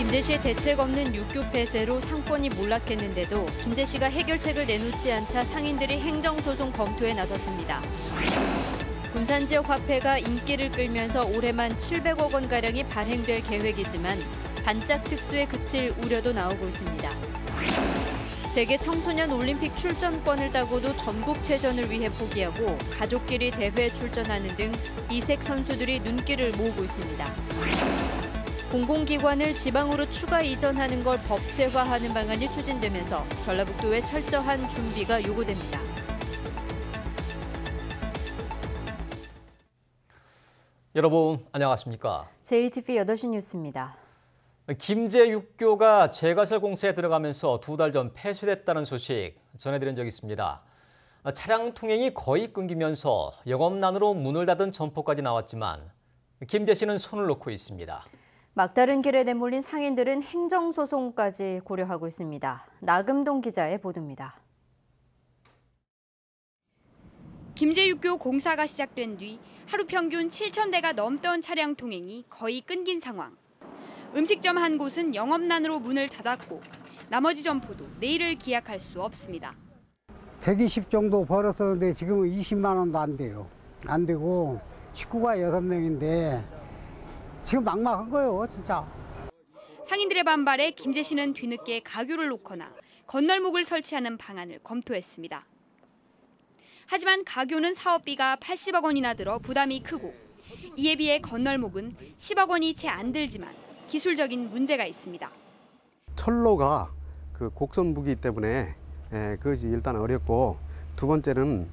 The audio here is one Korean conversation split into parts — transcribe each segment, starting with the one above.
김제시의 대책 없는 육교 폐쇄로 상권이 몰락했는데도 김제시가 해결책을 내놓지 않자 상인들이 행정소송 검토에 나섰습니다. 군산 지역 화폐가 인기를 끌면서 올해만 700억 원가량이 발행될 계획이지만 반짝 특수에 그칠 우려도 나오고 있습니다. 세계 청소년 올림픽 출전권을 따고도 전국체전을 위해 포기하고 가족끼리 대회에 출전하는 등 이색 선수들이 눈길을 모으고 있습니다. 공공기관을 지방으로 추가 이전하는 걸 법제화하는 방안이 추진되면서 전라북도의 철저한 준비가 요구됩니다. 여러분 안녕하십니까? JTV 8시 뉴스입니다. 김제 육교가 재건설 공사에 들어가면서 2달 전 폐쇄됐다는 소식 전해드린 적이 있습니다. 차량 통행이 거의 끊기면서 영업난으로 문을 닫은 점포까지 나왔지만 김제시는 손을 놓고 있습니다. 막다른 길에 내몰린 상인들은 행정소송까지 고려하고 있습니다. 나금동 기자의 보도입니다. 김제 육교 공사가 시작된 뒤 하루 평균 7,000대가 넘던 차량 통행이 거의 끊긴 상황. 음식점 한 곳은 영업난으로 문을 닫았고 나머지 점포도 내일을 기약할 수 없습니다. 120 정도 벌었었는데 지금은 20만 원도 안 돼요. 안 되고 식구가 6명인데 지금 막막한 거예요, 진짜. 상인들의 반발에 김제시는 뒤늦게 가교를 놓거나 건널목을 설치하는 방안을 검토했습니다. 하지만 가교는 사업비가 80억 원이나 들어 부담이 크고 이에 비해 건널목은 10억 원이 채 안 들지만 기술적인 문제가 있습니다. 철로가 곡선부기 때문에 그것이 일단 어렵고, 두 번째는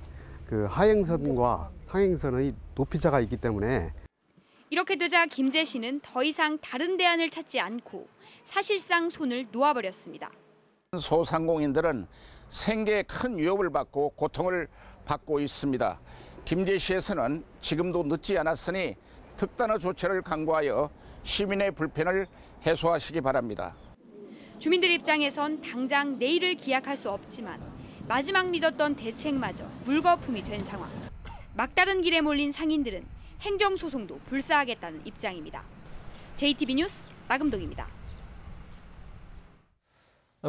하행선과 상행선의 높이차가 있기 때문에. 이렇게 되자 김제시는 더 이상 다른 대안을 찾지 않고 사실상 손을 놓아버렸습니다. 소상공인들은 생계에 큰 위협을 받고 고통을 받고 있습니다. 김제시에서는 지금도 늦지 않았으니 특단의 조치를 강구하여 시민의 불편을 해소하시기 바랍니다. 주민들 입장에선 당장 내일을 기약할 수 없지만 마지막 믿었던 대책마저 물거품이 된 상황. 막다른 길에 몰린 상인들은 행정소송도 불사하겠다는 입장입니다. JTB 뉴스 나금동입니다.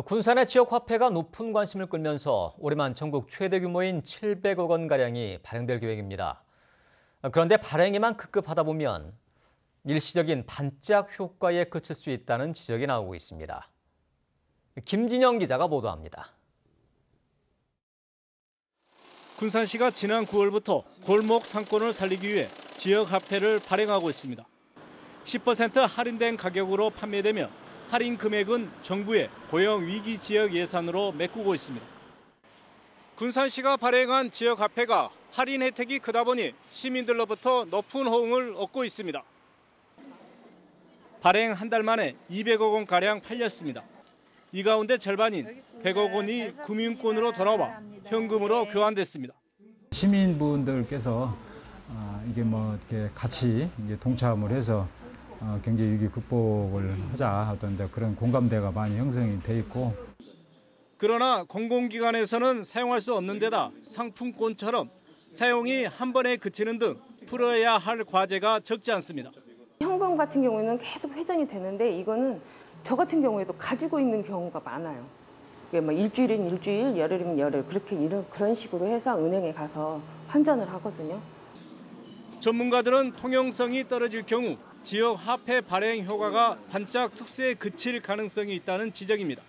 군산의 지역 화폐가 높은 관심을 끌면서 올해만 전국 최대 규모인 700억 원가량이 발행될 계획입니다. 그런데 발행에만 급급하다 보면 일시적인 반짝 효과에 그칠 수 있다는 지적이 나오고 있습니다. 김진영 기자가 보도합니다. 군산시가 지난 9월부터 골목 상권을 살리기 위해 지역 화폐를 발행하고 있습니다. 10% 할인된 가격으로 판매되며 할인 금액은 정부의 고용 위기 지역 예산으로 메꾸고 있습니다. 군산시가 발행한 지역 화폐가 할인 혜택이 크다 보니 시민들로부터 높은 호응을 얻고 있습니다. 발행 한 달 만에 200억 원가량 팔렸습니다. 이 가운데 절반인 100억 원이 금융권으로 돌아와 현금으로 교환됐습니다. 시민분들께서 이게 이렇게 같이 동참을 해서 경제 위기 극복을 하자 어떤 그런 공감대가 많이 형성이 돼 있고. 그러나 공공기관에서는 사용할 수 없는 데다 상품권처럼 사용이 한 번에 그치는 등 풀어야 할 과제가 적지 않습니다. 현금 같은 경우에는 계속 회전이 되는데 이거는 저 같은 경우에도 가지고 있는 경우가 많아요. 일주일이면 일주일, 열흘이면 열흘 그런 식으로 해서 은행에 가서 환전을 하거든요. 전문가들은 통용성이 떨어질 경우 지역 화폐 발행 효과가 반짝 특수에 그칠 가능성이 있다는 지적입니다.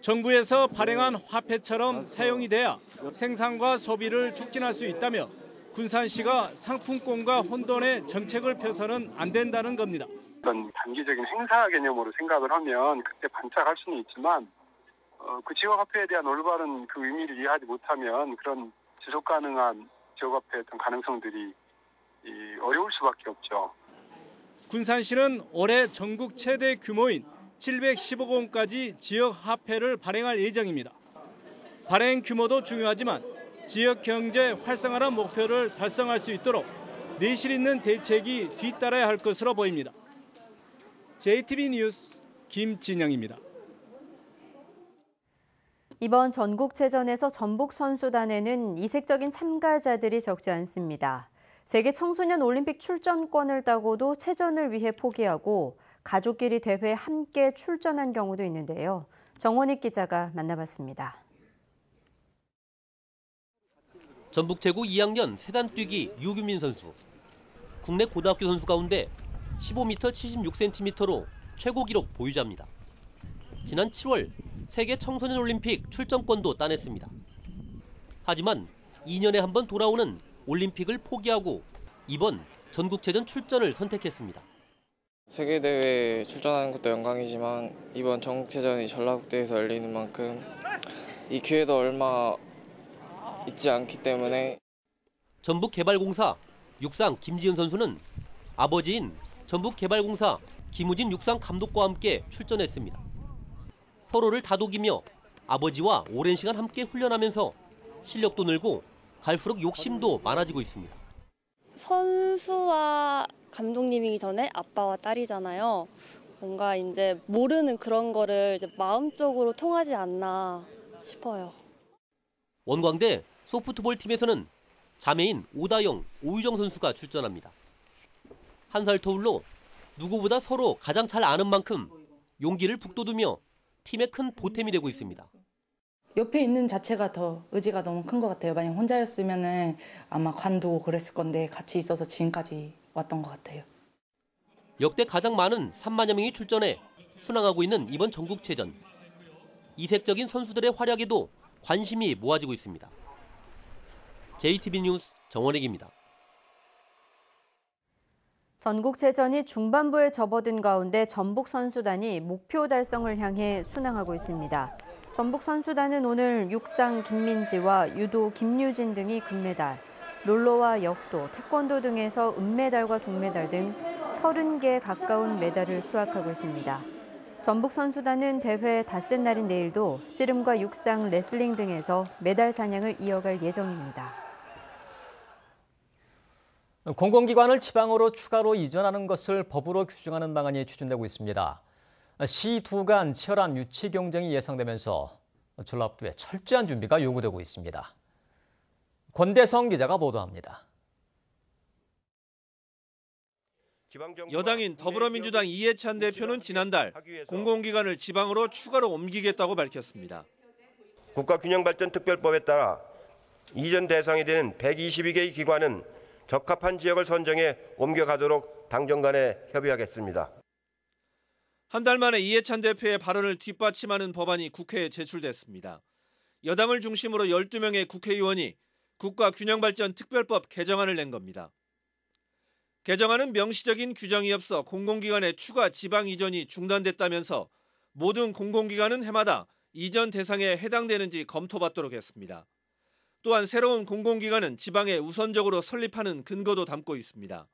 정부에서 발행한 화폐처럼 사용이 돼야 생산과 소비를 촉진할 수 있다며 군산시가 상품권과 혼돈의 정책을 펴서는 안 된다는 겁니다. 어떤 단기적인 행사 개념으로 생각을 하면 그때 반짝할 수는 있지만 그 지역화폐에 대한 올바른 그 의미를 이해하지 못하면 그런 지속 가능한 지역화폐의 어떤 가능성들이 어려울 수밖에 없죠. 군산시는 올해 전국 최대 규모인 710억 원까지 지역 화폐를 발행할 예정입니다. 발행 규모도 중요하지만 지역 경제 활성화라는 목표를 달성할 수 있도록 내실 있는 대책이 뒤따라야 할 것으로 보입니다. JTB 뉴스 김진영입니다. 이번 전국체전에서 전북 선수단에는 이색적인 참가자들이 적지 않습니다. 세계 청소년 올림픽 출전권을 따고도 체전을 위해 포기하고 가족끼리 대회에 함께 출전한 경우도 있는데요. 정원익 기자가 만나봤습니다. 전북 최고 2학년 세단 뛰기 유규민 선수. 국내 고등학교 선수 가운데 15m 76cm로 최고 기록 보유자입니다. 지난 7월 세계 청소년 올림픽 출전권도 따냈습니다. 하지만 2년에 한 번 돌아오는 올림픽을 포기하고 이번 전국체전 출전을 선택했습니다. 세계대회에 출전하는 것도 영광이지만 이번 전국체전이 전라북도에서 열리는 만큼 이 기회도 얼마 있지 않기 때문에. 전북개발공사 육상 김지은 선수는 아버지인 전북개발공사 김우진 육상 감독과 함께 출전했습니다. 서로를 다독이며 아버지와 오랜 시간 함께 훈련하면서 실력도 늘고 갈수록 욕심도 많아지고 있습니다. 선수와 감독님이기 전에 아빠와 딸이잖아요. 뭔가 이제 모르는 그런 거를 이제 마음적으로 통하지 않나 싶어요. 원광대 소프트볼 팀에서는 자매인 오다영, 오유정 선수가 출전합니다. 한 살 터울로 누구보다 서로 가장 잘 아는 만큼 용기를 북돋우며 팀의 큰 보탬이 되고 있습니다. 옆에 있는 자체가 더 의지가 너무 큰 것 같아요. 만약 혼자였으면은 아마 관두고 그랬을 건데 같이 있어서 지금까지 왔던 것 같아요. 역대 가장 많은 3만여 명이 출전해 순항하고 있는 이번 전국체전. 이색적인 선수들의 활약에도 관심이 모아지고 있습니다. JTB 뉴스 정원익입니다. 전국체전이 중반부에 접어든 가운데 전북 선수단이 목표 달성을 향해 순항하고 있습니다. 전북 선수단은 오늘 육상 김민지와 유도 김유진 등이 금메달, 롤러와 역도, 태권도 등에서 은메달과 동메달 등 30개에 가까운 메달을 수확하고 있습니다. 전북 선수단은 대회 닷새 날인 내일도 씨름과 육상, 레슬링 등에서 메달 사냥을 이어갈 예정입니다. 공공기관을 지방으로 추가로 이전하는 것을 법으로 규정하는 방안이 추진되고 있습니다. 시 두 간 치열한 유치 경쟁이 예상되면서 전라북도에 철저한 준비가 요구되고 있습니다. 권대성 기자가 보도합니다. 여당인 더불어민주당 이해찬 대표는 지난달 공공기관을 지방으로 추가로 옮기겠다고 밝혔습니다. 국가균형발전특별법에 따라 이전 대상이 되는 122개의 기관은 적합한 지역을 선정해 옮겨가도록 당정 간에 협의하겠습니다. 한 달 만에 이해찬 대표의 발언을 뒷받침하는 법안이 국회에 제출됐습니다. 여당을 중심으로 12명의 국회의원이 국가균형발전특별법 개정안을 낸 겁니다. 개정안은 명시적인 규정이 없어 공공기관의 추가 지방 이전이 중단됐다면서 모든 공공기관은 해마다 이전 대상에 해당되는지 검토받도록 했습니다. 또한 새로운 공공기관은 지방에 우선적으로 설립하는 근거도 담고 있습니다.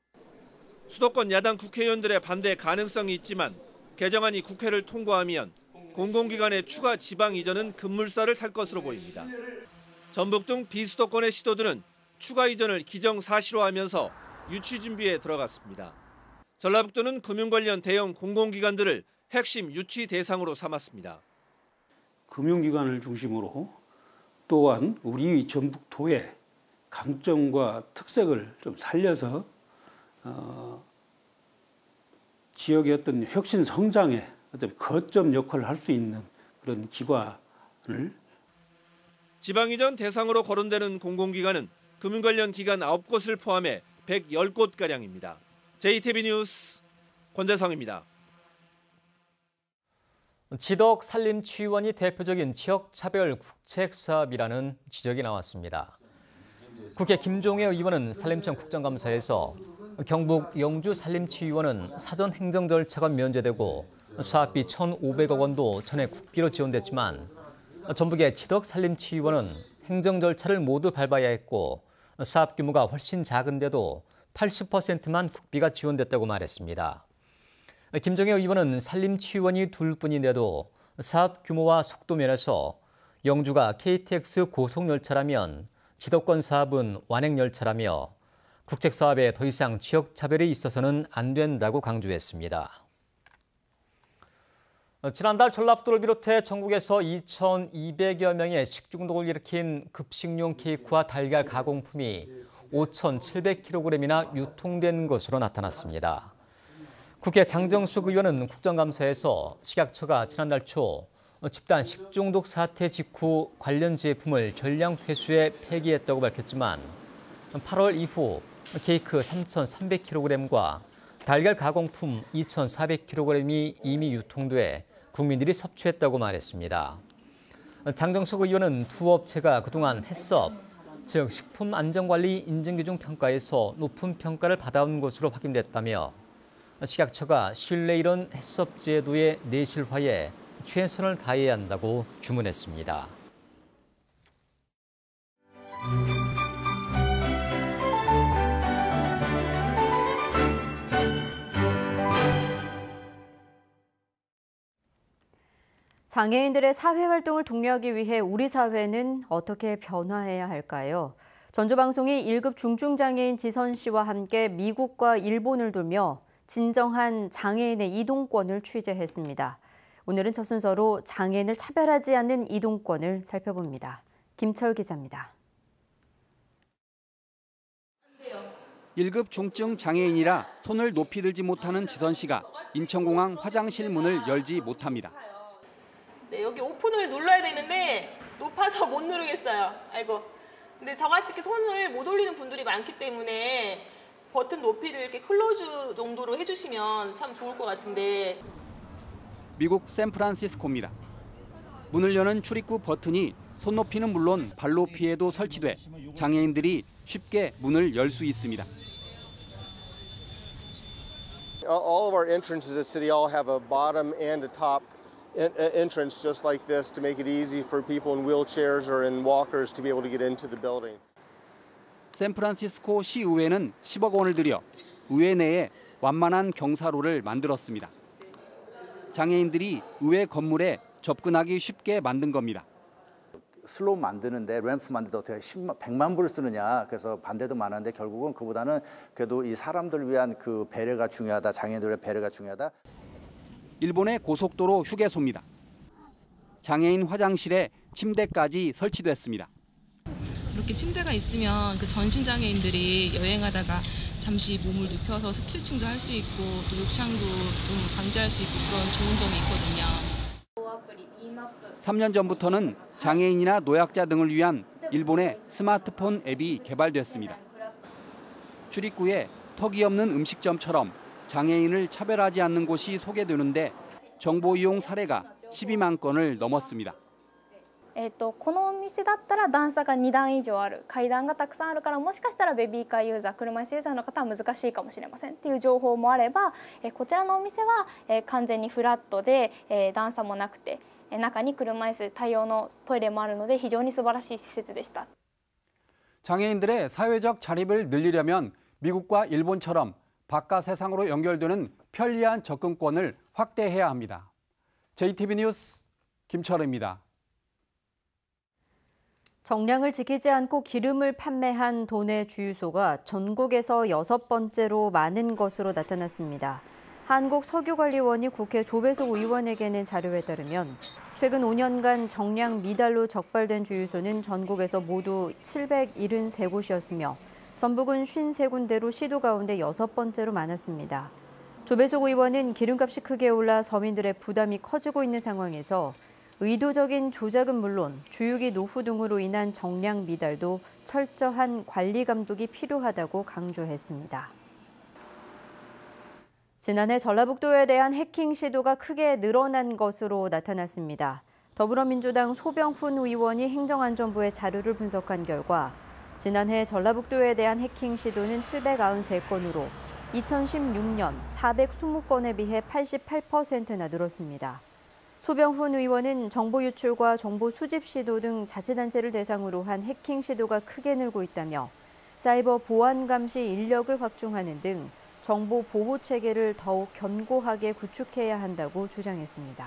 수도권 야당 국회의원들의 반대 가능성이 있지만 개정안이 국회를 통과하면 공공기관의 추가 지방 이전은 급물살을 탈 것으로 보입니다. 전북 등 비수도권의 시도들은 추가 이전을 기정사실화하면서 유치 준비에 들어갔습니다. 전라북도는 금융 관련 대형 공공기관들을 핵심 유치 대상으로 삼았습니다. 금융기관을 중심으로 또한 우리 전북도의 강점과 특색을 좀 살려서 지역의 어떤 혁신 성장에 어떤 거점 역할을 할 수 있는 그런 기관을. 지방 이전 대상으로 거론되는 공공기관은 금융 관련 기관 9곳을 포함해 110곳가량입니다. JTB 뉴스 권대성입니다. 지덕 산림취원이 대표적인 지역차별 국책사업이라는 지적이 나왔습니다. 국회 김종애 의원은 산림청 국정감사에서 경북 영주 산림취원은 사전 행정 절차가 면제되고 사업비 1,500억 원도 전액 국비로 지원됐지만 전북의 지덕 산림취원은 행정 절차를 모두 밟아야 했고 사업 규모가 훨씬 작은데도 80%만 국비가 지원됐다고 말했습니다. 김종애 의원은 산림취원이 둘뿐인데도 사업 규모와 속도 면에서 영주가 KTX 고속열차라면 지덕권 사업은 완행열차라며 국책사업에 더 이상 지역차별이 있어서는 안 된다고 강조했습니다. 지난달 전라북도를 비롯해 전국에서 2,200여 명의 식중독을 일으킨 급식용 케이크와 달걀 가공품이 5,700kg이나 유통된 것으로 나타났습니다. 국회 장정숙 의원은 국정감사에서 식약처가 지난달 초 집단 식중독 사태 직후 관련 제품을 전량 회수해 폐기했다고 밝혔지만 8월 이후 케이크 3,300kg과 달걀 가공품 2,400kg이 이미 유통돼 국민들이 섭취했다고 말했습니다. 장정숙 의원은 두 업체가 그동안 해썹, 즉 식품안전관리 인증기준 평가에서 높은 평가를 받아온 것으로 확인됐다며 식약처가 신뢰 이런 해썹 제도의 내실화에 최선을 다해야 한다고 주문했습니다. 장애인들의 사회활동을 독려하기 위해 우리 사회는 어떻게 변화해야 할까요? 전주방송이 1급 중증장애인 지선 씨와 함께 미국과 일본을 돌며 진정한 장애인의 이동권을 취재했습니다. 오늘은 첫 순서로 장애인을 차별하지 않는 이동권을 살펴봅니다. 김철 기자입니다. 1급 중증 장애인이라 손을 높이 들지 못하는 지선 씨가 인천공항 화장실 문을 열지 못합니다. 네, 여기 오픈을 눌러야 되는데 높아서 못 누르겠어요. 아이고. 근데 저같이 이렇게 손을 못 올리는 분들이 많기 때문에 버튼 높이를 이렇게 클로즈 정도로 해주시면 참 좋을 것 같은데. 미국 샌프란시스코입니다. 문을 여는 출입구 버튼이 손높이는 물론 발 높이에도 설치돼 장애인들이 쉽게 문을 열 수 있습니다. All of our entrances at City Hall have a bottom and a top entrance just like this to make it easy for people in wheelchairs or in walkers to be able to get into the building. 샌프란시스코 시의회는 10억 원을 들여 의회 내에 완만한 경사로를 만들었습니다. 장애인들이 의회 건물에 접근하기 쉽게 만든 겁니다. 슬로우 만드는데 램프 만드는데 어떻게 100만 불을 쓰느냐, 그래서 반대도 많은데 결국은 그보다는 그래도 이 사람들 위한 그 배려가 중요하다, 장애인들의 배려가 중요하다. 일본의 고속도로 휴게소입니다. 장애인 화장실에 침대까지 설치됐습니다. 이렇게 침대가 있으면 그 전신 장애인들이 여행하다가 잠시 몸을 눕혀서 스트레칭도 할 수 있고 또 욕창도 좀 방지할 수 있고 그런 좋은 점이 있거든요. 3년 전부터는 장애인이나 노약자 등을 위한 일본의 스마트폰 앱이 개발됐습니다. 출입구에 턱이 없는 음식점처럼 장애인을 차별하지 않는 곳이 소개되는데 정보 이용 사례가 12만 건을 넘었습니다. このお店だったら段差が2段以上ある、階段がたくさんあるからもしかしたらベビーカーユーザー、車椅子ユーザーの方は難しいかもしれませんっていう情報もあれば、こちらのお店は完全にフラットで段差もなくて中に車椅子対応のトイレもあるので非常に素晴らしい施設でした. 장애인들의 사회적 자립을 늘리려면 미국과 일본처럼 바깥 세상으로 연결되는 편리한 접근권을 확대해야 합니다. JTB 뉴스 김철입니다. 정량을 지키지 않고 기름을 판매한 도내 주유소가 전국에서 6번째로 많은 것으로 나타났습니다. 한국석유관리원이 국회 조배석 의원에게 낸 자료에 따르면 최근 5년간 정량 미달로 적발된 주유소는 전국에서 모두 773곳이었으며 전북은 53군데로 시도 가운데 6번째로 많았습니다. 조배석 의원은 기름값이 크게 올라 서민들의 부담이 커지고 있는 상황에서 의도적인 조작은 물론 주유기 노후 등으로 인한 정량 미달도 철저한 관리 감독이 필요하다고 강조했습니다. 지난해 전라북도에 대한 해킹 시도가 크게 늘어난 것으로 나타났습니다. 더불어민주당 소병훈 의원이 행정안전부의 자료를 분석한 결과 지난해 전라북도에 대한 해킹 시도는 793건으로 2016년 420건에 비해 88%나 늘었습니다. 소병훈 의원은 정보 유출과 정보 수집 시도 등 자치단체를 대상으로 한 해킹 시도가 크게 늘고 있다며 사이버 보안 감시 인력을 확충하는 등 정보 보호 체계를 더욱 견고하게 구축해야 한다고 주장했습니다.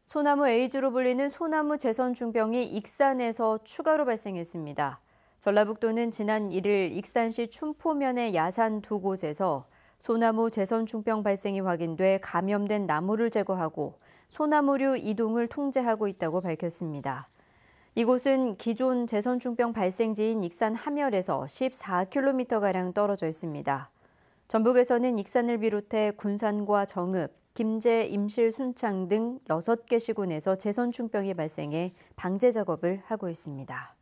소나무 에이즈로 불리는 소나무 재선충병이 익산에서 추가로 발생했습니다. 전라북도는 지난 1일 익산시 춘포면의 야산 두 곳에서 소나무 재선충병 발생이 확인돼 감염된 나무를 제거하고 소나무류 이동을 통제하고 있다고 밝혔습니다. 이곳은 기존 재선충병 발생지인 익산 함열에서 14km가량 떨어져 있습니다. 전북에서는 익산을 비롯해 군산과 정읍, 김제, 임실, 순창 등 6개 시군에서 재선충병이 발생해 방제 작업을 하고 있습니다.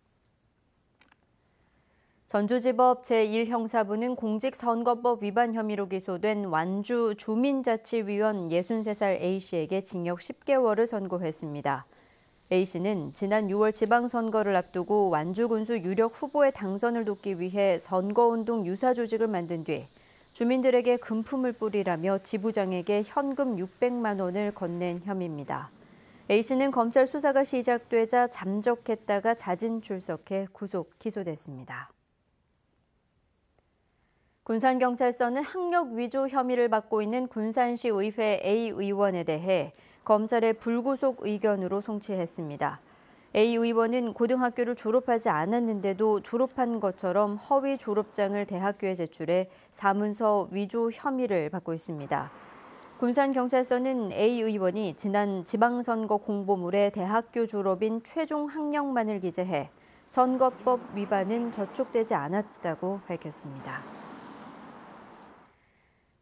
전주지법 제1형사부는 공직선거법 위반 혐의로 기소된 완주 주민자치위원 63살 A씨에게 징역 10개월을 선고했습니다. A씨는 지난 6월 지방선거를 앞두고 완주군수 유력 후보의 당선을 돕기 위해 선거운동 유사 조직을 만든 뒤 주민들에게 금품을 뿌리라며 지부장에게 현금 600만 원을 건넨 혐의입니다. A씨는 검찰 수사가 시작되자 잠적했다가 자진 출석해 구속 기소됐습니다. 군산경찰서는 학력 위조 혐의를 받고 있는 군산시 의회 A 의원에 대해 검찰의 불구속 의견으로 송치했습니다. A 의원은 고등학교를 졸업하지 않았는데도 졸업한 것처럼 허위 졸업장을 대학교에 제출해 사문서 위조 혐의를 받고 있습니다. 군산경찰서는 A 의원이 지난 지방선거 공보물에 대학교 졸업인 최종 학력만을 기재해 선거법 위반은 저촉되지 않았다고 밝혔습니다.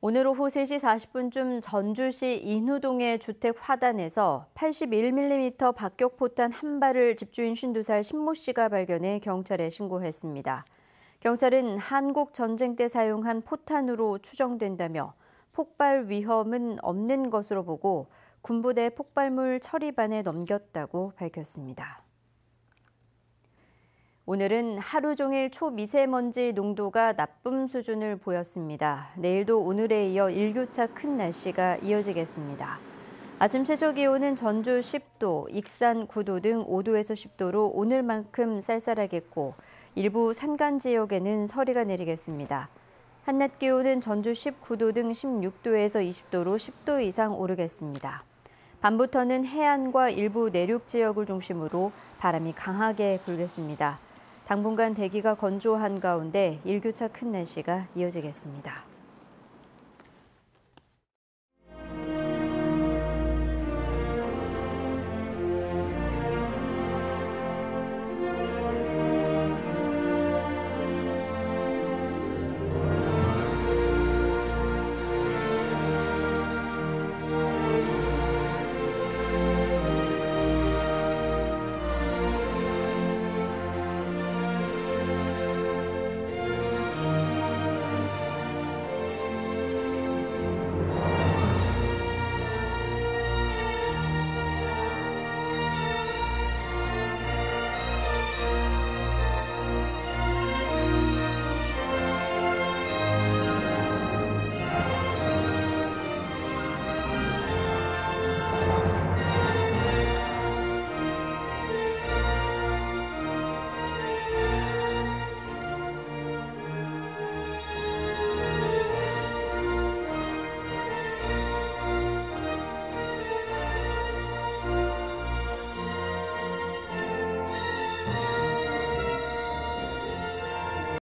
오늘 오후 3시 40분쯤 전주시 인후동의 주택 화단에서 81mm 박격포탄 한 발을 집주인 52살 신모 씨가 발견해 경찰에 신고했습니다. 경찰은 한국 전쟁 때 사용한 포탄으로 추정된다며 폭발 위험은 없는 것으로 보고 군부대 폭발물 처리반에 넘겼다고 밝혔습니다. 오늘은 하루 종일 초미세먼지 농도가 나쁨 수준을 보였습니다. 내일도 오늘에 이어 일교차 큰 날씨가 이어지겠습니다. 아침 최저 기온은 전주 10도, 익산 9도 등 5도에서 10도로 오늘만큼 쌀쌀하겠고 일부 산간 지역에는 서리가 내리겠습니다. 한낮 기온은 전주 19도 등 16도에서 20도로 10도 이상 오르겠습니다. 밤부터는 해안과 일부 내륙 지역을 중심으로 바람이 강하게 불겠습니다. 당분간 대기가 건조한 가운데 일교차 큰 날씨가 이어지겠습니다.